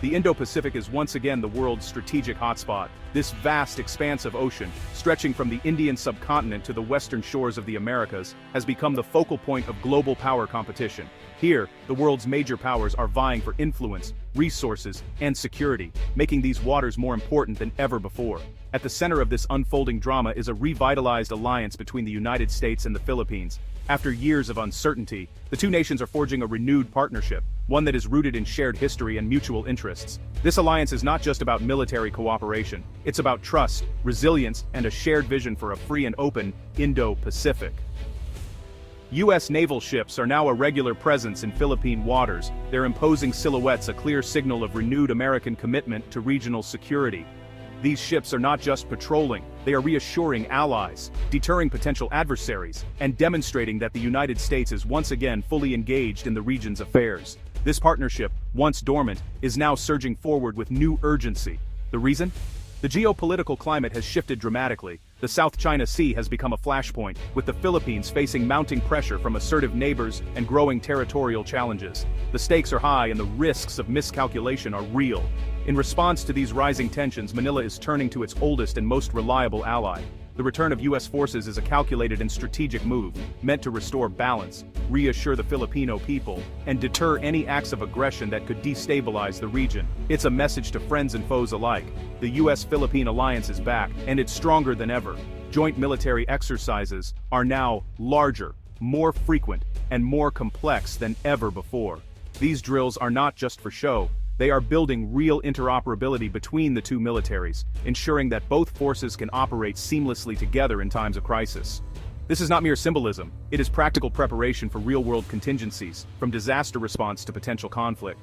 The Indo-Pacific is once again the world's strategic hotspot. This vast expanse of ocean, stretching from the Indian subcontinent to the western shores of the Americas, has become the focal point of global power competition. Here, the world's major powers are vying for influence, resources, and security, making these waters more important than ever before. At the center of this unfolding drama is a revitalized alliance between the United States and the Philippines. After years of uncertainty, the two nations are forging a renewed partnership, one that is rooted in shared history and mutual interests. This alliance is not just about military cooperation, it's about trust, resilience, and a shared vision for a free and open Indo-Pacific. U.S. naval ships are now a regular presence in Philippine waters, their imposing silhouettes a clear signal of renewed American commitment to regional security. These ships are not just patrolling, they are reassuring allies, deterring potential adversaries, and demonstrating that the United States is once again fully engaged in the region's affairs. This partnership, once dormant, is now surging forward with new urgency. The reason? The geopolitical climate has shifted dramatically. The South China Sea has become a flashpoint, with the Philippines facing mounting pressure from assertive neighbors and growing territorial challenges. The stakes are high and the risks of miscalculation are real. In response to these rising tensions, Manila is turning to its oldest and most reliable ally. The return of U.S. forces is a calculated and strategic move, meant to restore balance, reassure the Filipino people, and deter any acts of aggression that could destabilize the region. It's a message to friends and foes alike. The U.S.-Philippine alliance is back, and it's stronger than ever. Joint military exercises are now larger, more frequent, and more complex than ever before. These drills are not just for show. They are building real interoperability between the two militaries, ensuring that both forces can operate seamlessly together in times of crisis. This is not mere symbolism, it is practical preparation for real-world contingencies, from disaster response to potential conflict.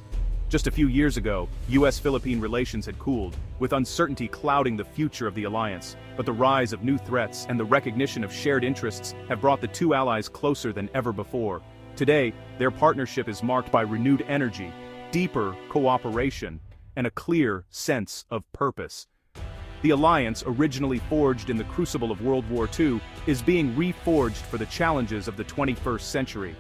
Just a few years ago, U.S.-Philippine relations had cooled, with uncertainty clouding the future of the alliance, but the rise of new threats and the recognition of shared interests have brought the two allies closer than ever before. Today, their partnership is marked by renewed energy, deeper cooperation, and a clear sense of purpose. The alliance, originally forged in the crucible of World War II, is being reforged for the challenges of the 21st century.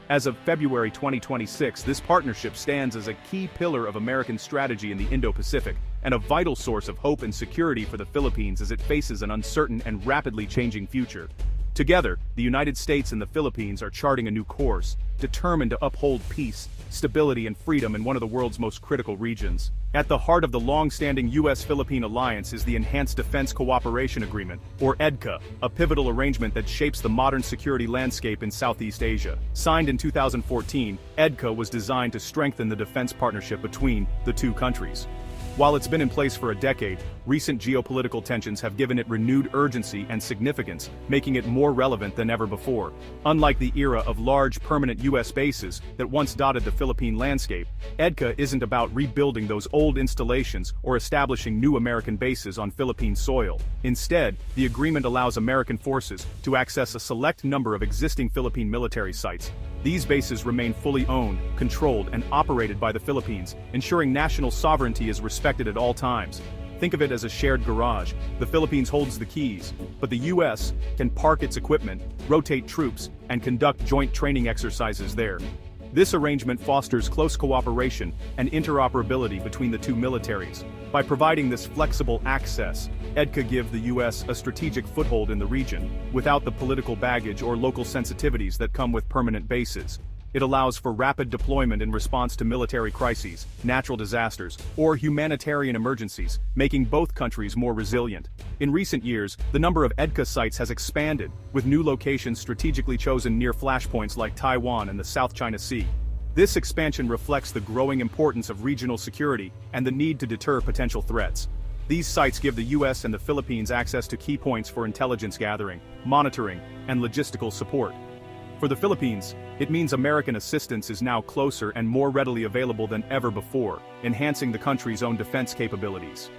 As of February 2026, this partnership stands as a key pillar of American strategy in the Indo-Pacific, and a vital source of hope and security for the Philippines as it faces an uncertain and rapidly changing future. Together, the United States and the Philippines are charting a new course, determined to uphold peace, stability, and freedom in one of the world's most critical regions. At the heart of the long-standing U.S.-Philippine alliance is the Enhanced Defense Cooperation Agreement, or EDCA, a pivotal arrangement that shapes the modern security landscape in Southeast Asia. Signed in 2014, EDCA was designed to strengthen the defense partnership between the two countries. While it's been in place for a decade, recent geopolitical tensions have given it renewed urgency and significance, making it more relevant than ever before. Unlike the era of large permanent U.S. bases that once dotted the Philippine landscape, EDCA isn't about rebuilding those old installations or establishing new American bases on Philippine soil. Instead, the agreement allows American forces to access a select number of existing Philippine military sites. These bases remain fully owned, controlled, and operated by the Philippines, ensuring national sovereignty is respected at all times. Think of it as a shared garage. The Philippines holds the keys, but the U.S. can park its equipment, rotate troops, and conduct joint training exercises there. This arrangement fosters close cooperation and interoperability between the two militaries. By providing this flexible access, EDCA gives the U.S. a strategic foothold in the region, without the political baggage or local sensitivities that come with permanent bases. It allows for rapid deployment in response to military crises, natural disasters, or humanitarian emergencies, making both countries more resilient. In recent years, the number of EDCA sites has expanded, with new locations strategically chosen near flashpoints like Taiwan and the South China Sea. This expansion reflects the growing importance of regional security and the need to deter potential threats. These sites give the U.S. and the Philippines access to key points for intelligence gathering, monitoring, and logistical support. For the Philippines, it means American assistance is now closer and more readily available than ever before, enhancing the country's own defense capabilities.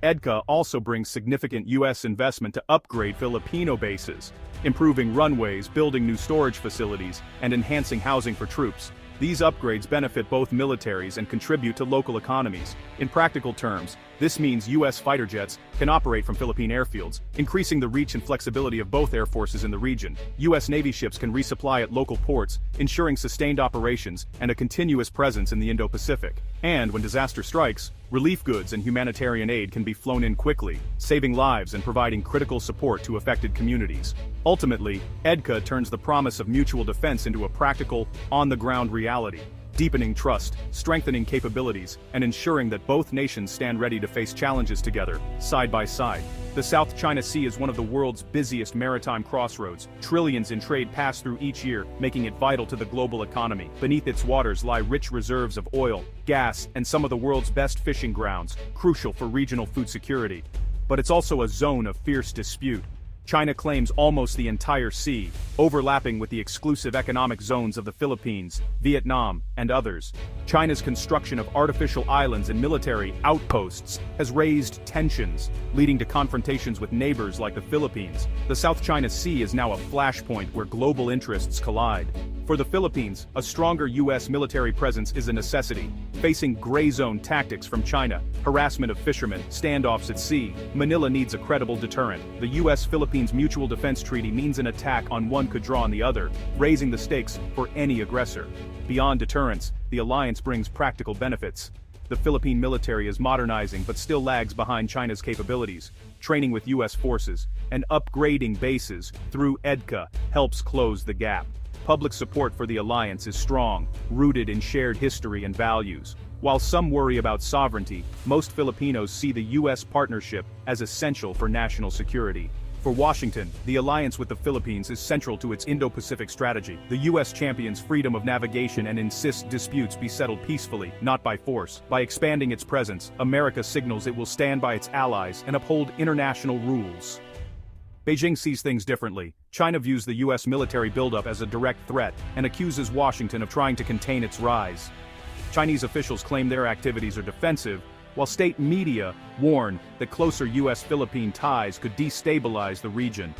EDCA also brings significant U.S. investment to upgrade Filipino bases, improving runways, building new storage facilities, and enhancing housing for troops. These upgrades benefit both militaries and contribute to local economies. In practical terms, This means U.S. fighter jets can operate from Philippine airfields, increasing the reach and flexibility of both air forces in the region. U.S. Navy ships can resupply at local ports, ensuring sustained operations and a continuous presence in the Indo-Pacific. And when disaster strikes, relief goods and humanitarian aid can be flown in quickly, saving lives and providing critical support to affected communities. Ultimately, EDCA turns the promise of mutual defense into a practical, on-the-ground reality, deepening trust, strengthening capabilities, and ensuring that both nations stand ready to face challenges together, side by side. The South China Sea is one of the world's busiest maritime crossroads. Trillions in trade pass through each year, making it vital to the global economy. Beneath its waters lie rich reserves of oil, gas, and some of the world's best fishing grounds, crucial for regional food security. But it's also a zone of fierce dispute. China claims almost the entire sea, overlapping with the exclusive economic zones of the Philippines, Vietnam, and others. China's construction of artificial islands and military outposts has raised tensions, leading to confrontations with neighbors like the Philippines. The South China Sea is now a flashpoint where global interests collide. For the Philippines, a stronger U.S. military presence is a necessity. Facing gray zone tactics from China, harassment of fishermen, standoffs at sea, Manila needs a credible deterrent. The U.S.-Philippines Mutual Defense Treaty means an attack on one could draw on the other, raising the stakes for any aggressor. Beyond deterrence, the alliance brings practical benefits. The Philippine military is modernizing but still lags behind China's capabilities. Training with U.S. forces and upgrading bases through EDCA helps close the gap. Public support for the alliance is strong, rooted in shared history and values. While some worry about sovereignty, most Filipinos see the U.S. partnership as essential for national security. For Washington, the alliance with the Philippines is central to its Indo-Pacific strategy. The U.S. champions freedom of navigation and insists disputes be settled peacefully, not by force. By expanding its presence, America signals it will stand by its allies and uphold international rules. Beijing sees things differently. China views the U.S. military buildup as a direct threat and accuses Washington of trying to contain its rise. Chinese officials claim their activities are defensive, while state media warn that closer U.S.-Philippine ties could destabilize the region.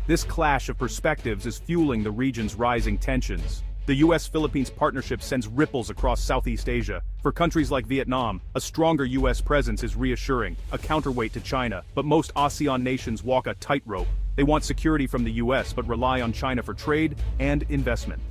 This clash of perspectives is fueling the region's rising tensions. The U.S.-Philippines partnership sends ripples across Southeast Asia. For countries like Vietnam, a stronger U.S. presence is reassuring, a counterweight to China, but most ASEAN nations walk a tightrope. They want security from the U.S. but rely on China for trade and investment.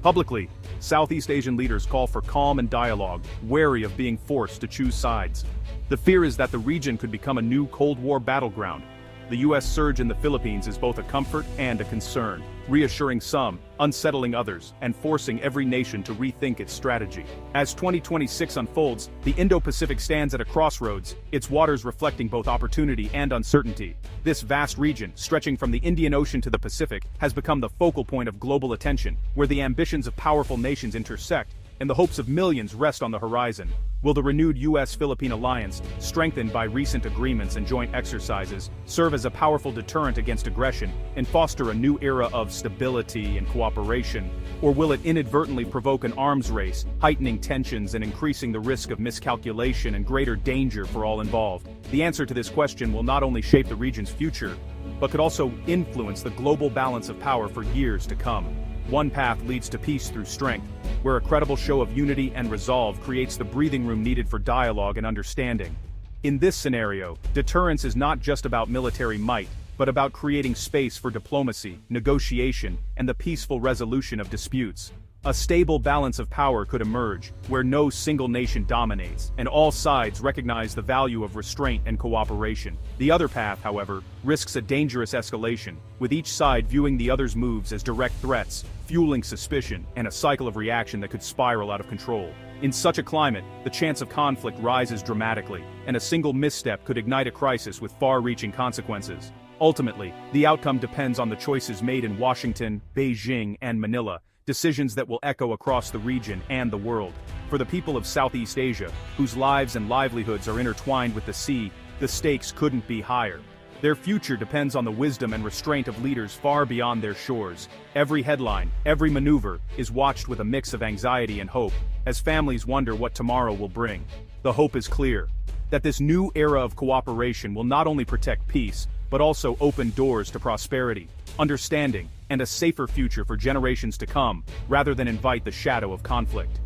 Publicly, Southeast Asian leaders call for calm and dialogue, wary of being forced to choose sides. The fear is that the region could become a new Cold War battleground. The U.S. surge in the Philippines is both a comfort and a concern, reassuring some, unsettling others, and forcing every nation to rethink its strategy. As 2026 unfolds, the Indo-Pacific stands at a crossroads, its waters reflecting both opportunity and uncertainty. This vast region, stretching from the Indian Ocean to the Pacific, has become the focal point of global attention, where the ambitions of powerful nations intersect, and the hopes of millions rest on the horizon. Will the renewed U.S.-Philippine alliance, strengthened by recent agreements and joint exercises, serve as a powerful deterrent against aggression and foster a new era of stability and cooperation? Or will it inadvertently provoke an arms race, heightening tensions and increasing the risk of miscalculation and greater danger for all involved? The answer to this question will not only shape the region's future, but could also influence the global balance of power for years to come. One path leads to peace through strength, where a credible show of unity and resolve creates the breathing room needed for dialogue and understanding. In this scenario, deterrence is not just about military might, but about creating space for diplomacy, negotiation, and the peaceful resolution of disputes. A stable balance of power could emerge, where no single nation dominates, and all sides recognize the value of restraint and cooperation. The other path, however, risks a dangerous escalation, with each side viewing the other's moves as direct threats, fueling suspicion, and a cycle of reaction that could spiral out of control. In such a climate, the chance of conflict rises dramatically, and a single misstep could ignite a crisis with far-reaching consequences. Ultimately, the outcome depends on the choices made in Washington, Beijing, and Manila, decisions that will echo across the region and the world. For the people of Southeast Asia, whose lives and livelihoods are intertwined with the sea, the stakes couldn't be higher. Their future depends on the wisdom and restraint of leaders far beyond their shores. Every headline, every maneuver, is watched with a mix of anxiety and hope, as families wonder what tomorrow will bring. The hope is clear, that this new era of cooperation will not only protect peace, but also open doors to prosperity, understanding, and a safer future for generations to come, rather than invite the shadow of conflict.